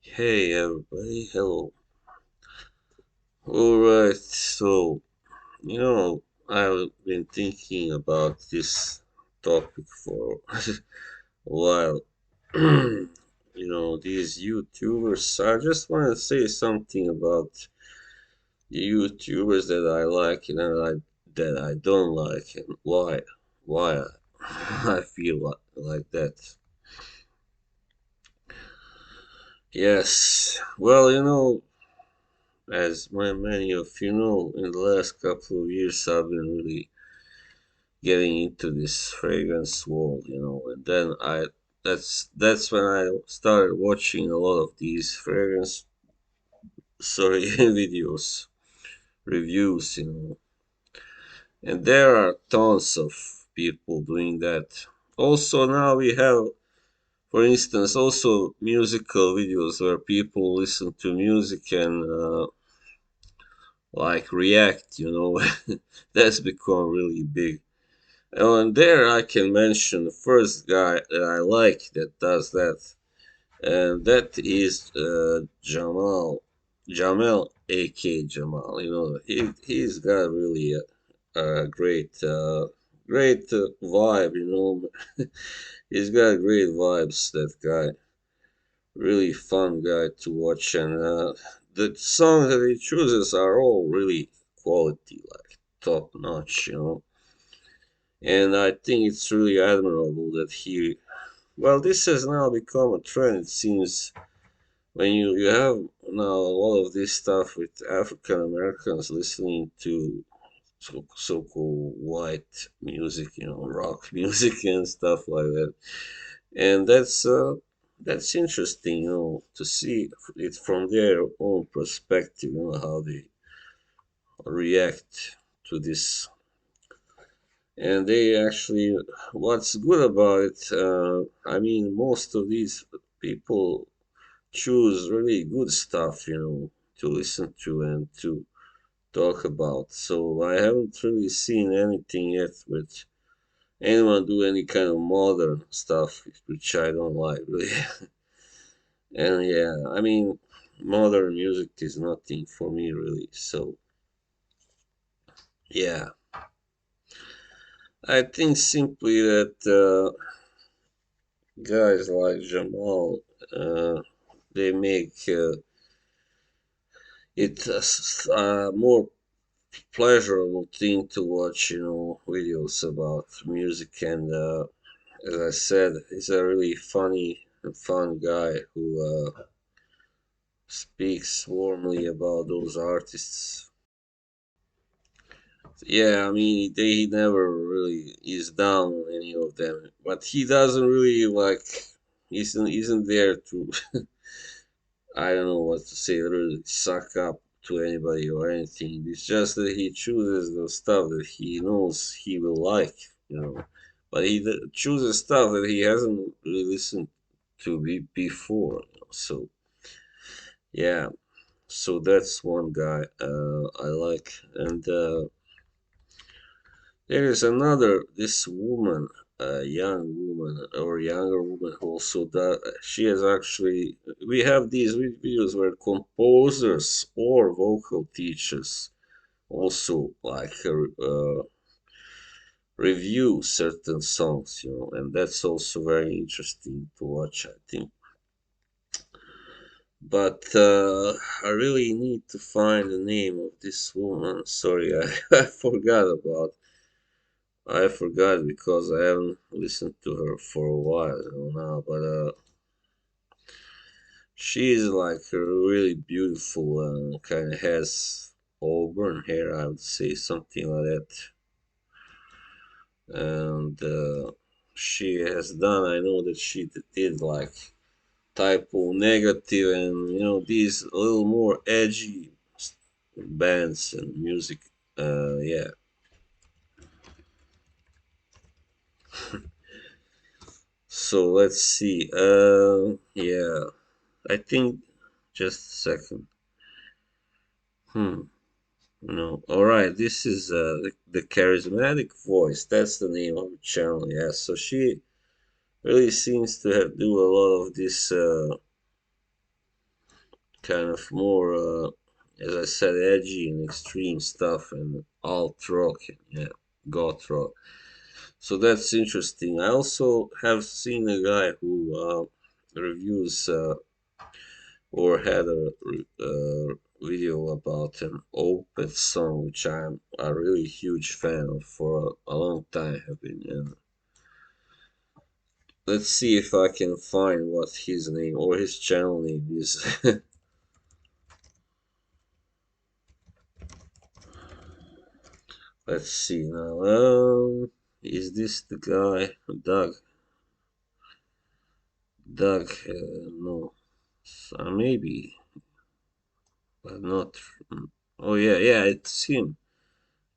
Hey everybody, hello. Alright, so, I've been thinking about this topic for a while. These YouTubers, I just want to say something about the YouTubers that I like and that I don't like and why I feel like that. Yes, well, as many of you know, in the last couple of years, I've been really getting into this fragrance world, and then that's when I started watching a lot of these fragrance, sorry, videos, reviews, and there are tons of people doing that. Also, now we have, for instance, also musical videos where people listen to music and like react, that's become really big. Oh, and there I can mention the first guy that I like that does that, and that is Jamel, aka Jamal. He's got really a great vibe. He's got great vibes. That guy, really fun guy to watch, and the songs that he chooses are all really quality, like top notch. And I think it's really admirable that well, this has now become a trend, it seems, when you have now a lot of this stuff with African Americans listening to so-called white music, rock music and stuff like that. And that's interesting, to see it from their own perspective, how they react to this. And they actually, what's good about it, I mean, most of these people choose really good stuff, to listen to and to talk about. So I haven't really seen anything yet with anyone do any kind of modern stuff, which I don't like really. And yeah, I mean, modern music is nothing for me really. So yeah, I think simply that guys like Jamal, they make it a more pleasurable thing to watch, videos about music. And as I said, he's a really funny and fun guy who speaks warmly about those artists. Yeah, I mean, he never really is down on any of them, but he doesn't really like, isn't there to, I don't know what to say, really suck up to anybody or anything. It's just that he chooses the stuff that he knows he will like, But he chooses stuff that he hasn't really listened to before. So yeah, so that's one guy I like, and there is another, this woman, a young woman or younger woman who also does. She has actually. We have these videos where composers or vocal teachers also like review certain songs, and that's also very interesting to watch, I think. But I really need to find the name of this woman. Sorry, I forgot about. I forgot because I haven't listened to her for a while, now. But she's like really beautiful and kind of has auburn hair. I would say something like that. And she has done. I know that she did like typo negative and these a little more edgy bands and music. Yeah. So let's see. Yeah. I think just a second. Hmm. No. All right. This is the charismatic voice. That's the name of the channel. Yeah. So she really seems to have do a lot of this kind of more, as I said, edgy and extreme stuff, and alt rock, and yeah, goth rock. So that's interesting. I also have seen a guy who reviews or had a video about an Opeth song, which I'm a really huge fan of for a long time. Have been. And let's see if I can find what his name or his channel name is. Let's see now. Is this the guy? Doug? Doug? No. Maybe, but not. Oh yeah, yeah, it's him.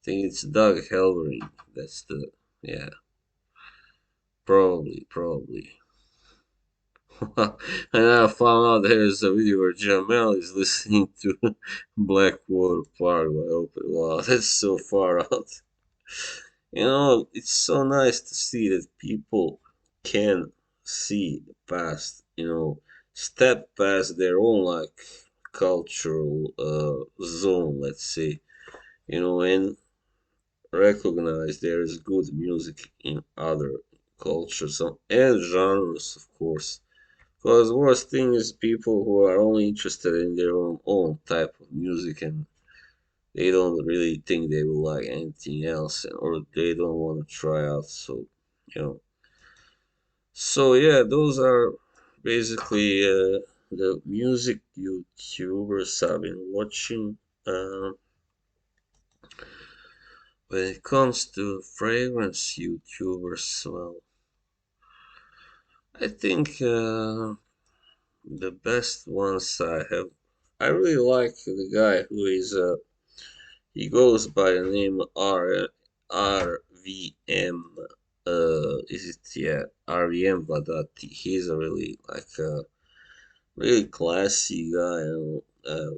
I think it's Doug Helvering. That's the, yeah, probably. And I found out there's a video where Jamel is listening to Blackwater Park by Open. Wow, that's so far out. It's so nice to see that people can see past, step past their own like cultural zone, let's say, and recognize there is good music in other cultures and genres, of course. Because worst thing is people who are only interested in their own type of music, and they don't really think they will like anything else, or they don't want to try out. So, you know. So yeah, those are basically the music YouTubers I've been watching. Um, when it comes to fragrance YouTubers, well, I think the best ones I have. I really like the guy who is he goes by the name RVM. Is it, yeah, RVM Vadati? He's a really like really classy guy.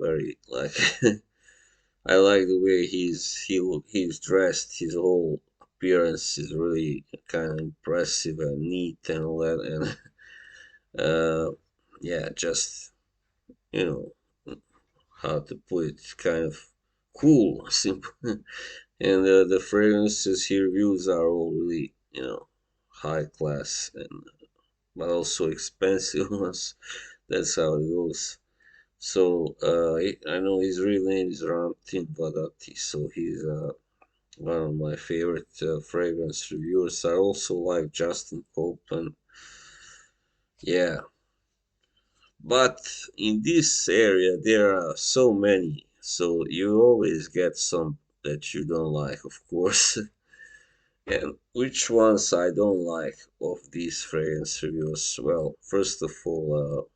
Very like I like the way he's dressed. His whole appearance is really kind of impressive and neat and all that. And yeah, just you know how to put it, kind of cool, simple. And the fragrances he reviews are all really, high class and but also expensive ones. That's how it goes. So I know his real name is Ramtin Vadati, so he's one of my favorite fragrance reviewers. I also like Justin Copeland. Yeah, but in this area there are so many, so you always get some that you don't like, of course. And which ones I don't like of these fragrance reviews? Well, first of all,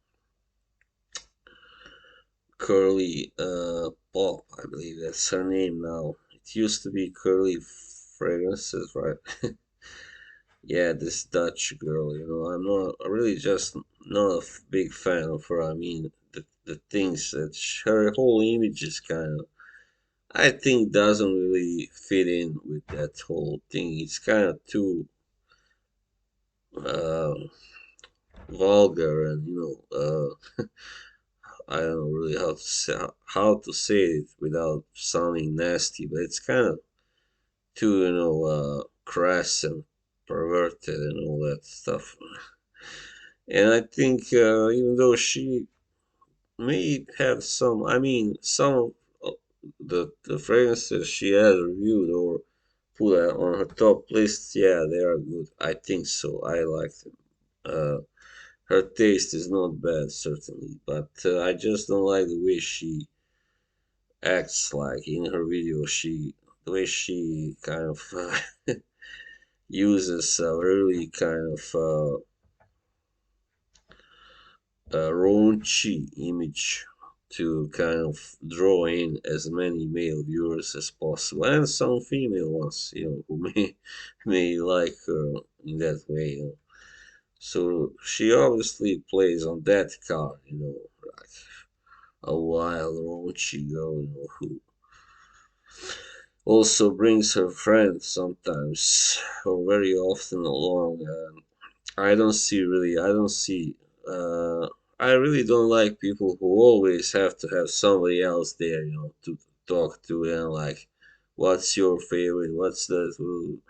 Curly Pop, I believe that's her name now. It used to be Curly Fragrances, right? Yeah, this Dutch girl, I'm not really just not a big fan of her. I mean, the things that her whole image is kind of, I think, doesn't really fit in with that whole thing. It's kind of too uh, vulgar, and I don't know really how to say it without sounding nasty, but it's kind of too crass and perverted and all that stuff. And I think even though she may have some, I mean, some of the fragrances she has reviewed or put on her top list, yeah, they are good. I think so. I like them. Her taste is not bad, certainly, but I just don't like the way she acts. Like in her video, the way she kind of uses a really kind of raunchy image to kind of draw in as many male viewers as possible, and some female ones, who may like her in that way. So she obviously plays on that card, like a wild, raunchy girl, who also brings her friends sometimes or very often along. I don't see really. I don't see. I really don't like people who always have to have somebody else there, to talk to and like, what's your favorite? What's that? Ooh.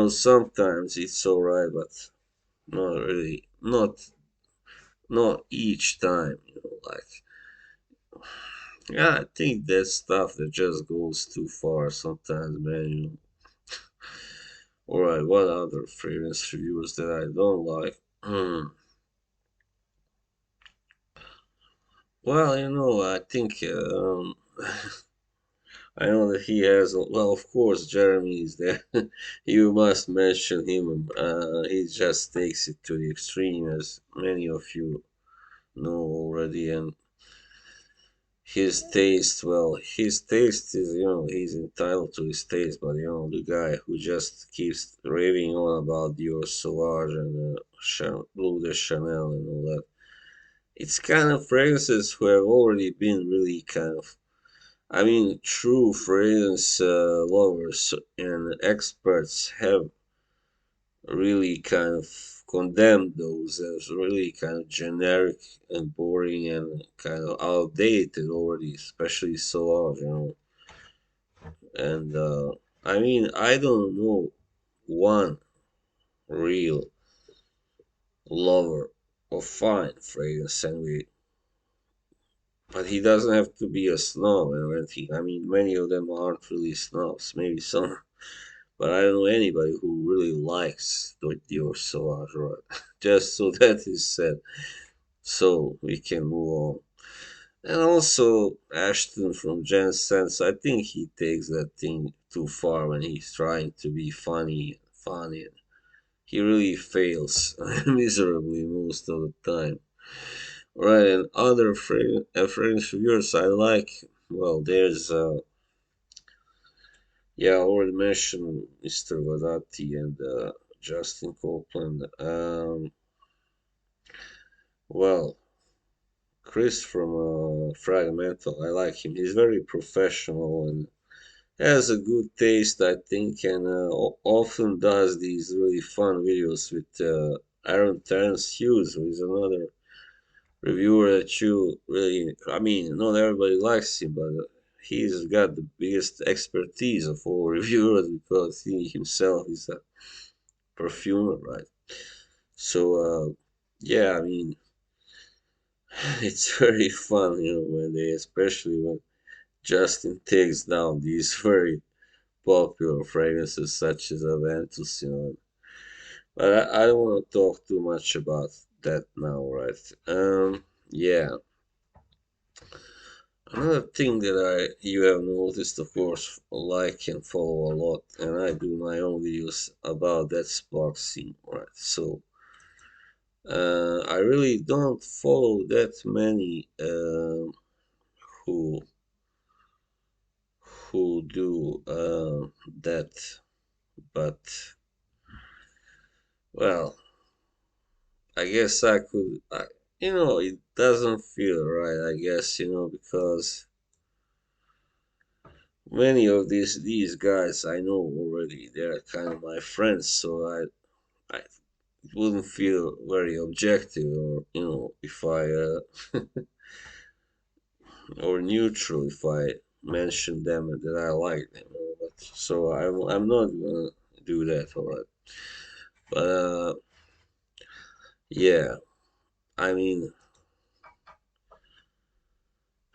Sometimes it's alright, but not really, not each time. Like, yeah, I think that's stuff that just goes too far sometimes, man. Alright, what other fragrance reviews that I don't like? Well, I think I know that he has. Well, of course, Jeremy is there. You must mention him. He just takes it to the extreme, as many of you know already. And his taste is, he's entitled to his taste. But the guy who just keeps raving on about Dior Sauvage and Blue de Chanel and all that. It's kind of fragrances who have already been really kind of, I mean, true fragrance lovers and experts have really kind of condemned those as really kind of generic and boring and kind of outdated already, especially Solar. And I mean, I don't know one real lover of fine fragrance, but he doesn't have to be a snob or anything. I mean, many of them aren't really snobs. Maybe some. But I don't know anybody who really likes Dior Sauvage, right? Just so that is said, so we can move on. And also, Ashton from Gen Sense, I think he takes that thing too far when he's trying to be funny. He really fails miserably most of the time. Right, and other French viewers I like, well, there's yeah, I already mentioned Mr. Vadati and Justin Copeland. Well, Chris from Fragmental, I like him. He's very professional and has a good taste, I think, and often does these really fun videos with Aaron Terence Hughes, who is another reviewer that you really, I mean, not everybody likes him, but he's got the biggest expertise of all reviewers because he himself is a perfumer, right? So, yeah, I mean, it's very fun, when especially when Justin takes down these very popular fragrances such as Aventus. But I don't want to talk too much about that now, right? Yeah. Another thing that you have noticed, of course, like and follow a lot, and I do my own videos about that spark scene, right? So I really don't follow that many who do that, but well, I guess I could. It doesn't feel right. I guess because many of these guys I know already. They're kind of my friends, so I it wouldn't feel very objective, or if I or neutral if I mention them and that I like them. But so I'm not gonna do that, alright. But yeah, I mean,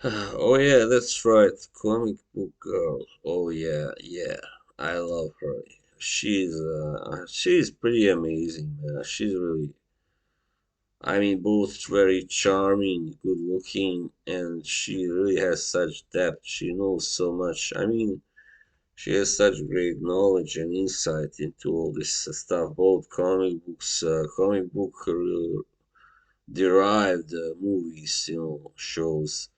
oh yeah, that's right, comic book girl. Oh yeah, yeah, I love her. She's pretty amazing, man. She's really, I mean, both very charming, good looking, and she really has such depth. She knows so much. I mean, she has such great knowledge and insight into all this stuff, both comic book derived movies, shows,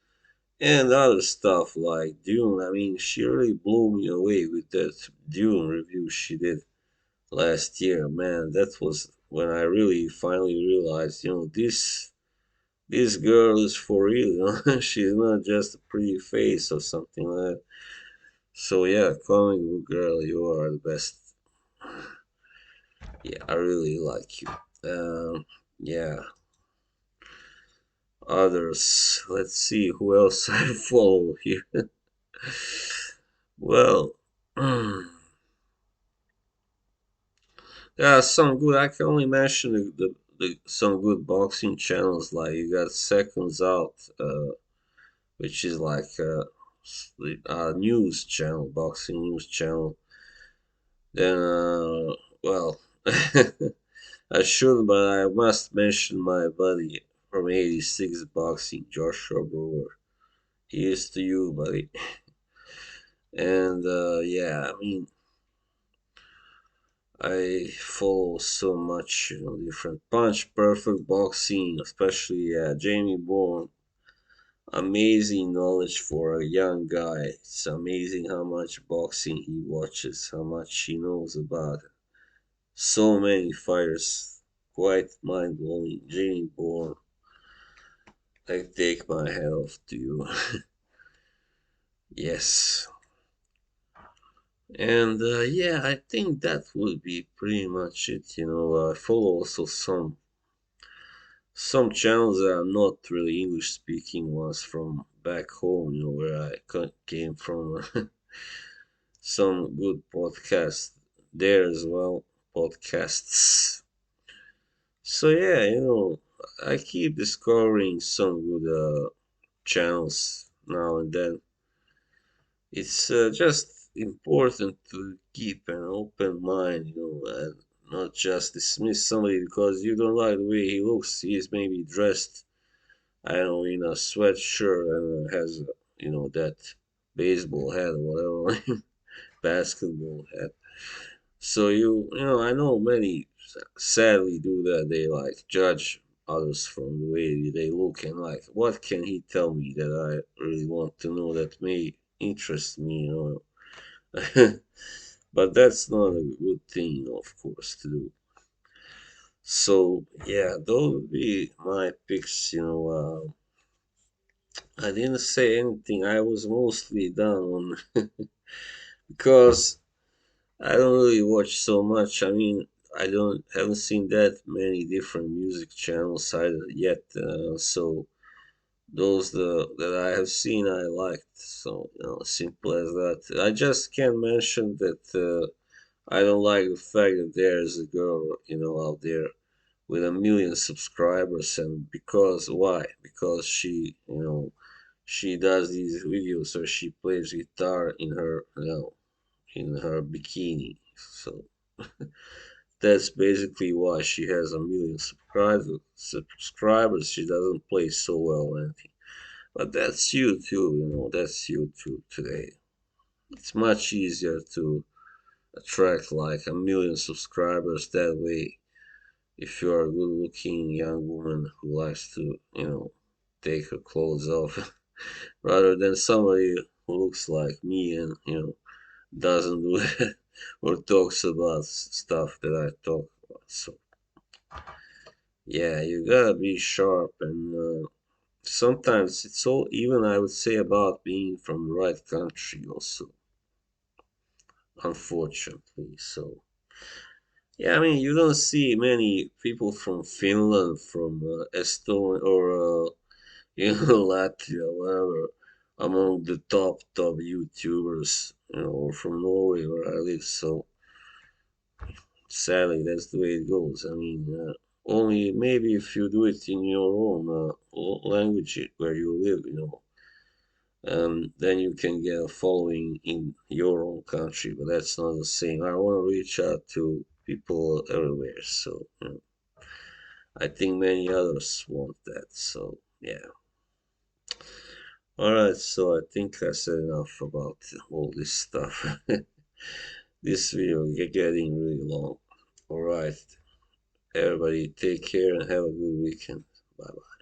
and other stuff like Dune. I mean, she really blew me away with that Dune review she did last year. Man, that was when I really finally realized, this girl is for real. She's not just a pretty face or something like that. So yeah, comic book girl, you are the best. Yeah, I really like you. Yeah, others. Let's see who else I follow here. Well, yeah, some good. I can only mention some good boxing channels. Like you got Seconds Out, which is like a news channel, boxing news channel. Then, well, I should, but I must mention my buddy from '86 boxing, Joshua Brewer. Here's to you, buddy. And yeah, I mean, I follow so much, different punch perfect boxing, especially Jamie Bourne. Amazing knowledge for a young guy. It's amazing how much boxing he watches, how much he knows about so many fighters. Quite mind blowing. Jamie Bourne, I take my hat off to you. Yes. And yeah, I think that would be pretty much it. I follow also some channels that are not really English speaking ones from back home, where I came from. Some good podcasts there as well. Podcasts. So yeah, I keep discovering some good channels now and then. It's just important to keep an open mind, and not just dismiss somebody because you don't like the way he looks. He is maybe dressed, I don't know, in a sweatshirt and has, that baseball hat or whatever, basketball hat. So I know many sadly do that. They like judge others from the way they look and like, what can he tell me that I really want to know that may interest me? But that's not a good thing, of course, to do. So yeah, those would be my picks. I didn't say anything. I was mostly down because I don't really watch so much. I mean, I don't haven't seen that many different music channels either yet. So those that I have seen, I liked. So simple as that. I just can't mention that I don't like the fact that there is a girl, out there with a million subscribers, and because why? Because she does these videos, or she plays guitar in her bikini. So that's basically why she has a million subscribers. She doesn't play so well or anything. But that's YouTube, that's YouTube today. It's much easier to attract like a million subscribers that way if you're a good looking young woman who likes to, take her clothes off rather than somebody who looks like me and, doesn't do that or talks about stuff that I talk about. So yeah, you gotta be sharp, and sometimes it's all even, I would say, about being from the right country also, unfortunately. So yeah, I mean, you don't see many people from Finland, from Estonia, or Latvia, whatever, among the top YouTubers, or from Norway where I live. So sadly, that's the way it goes. I mean, only maybe if you do it in your own language where you live, then you can get a following in your own country. But that's not the same. I want to reach out to people everywhere. So I think many others want that. So yeah. All right. So I think I said enough about all this stuff. This video is getting really long. All right. Everybody take care and have a good weekend. Bye bye.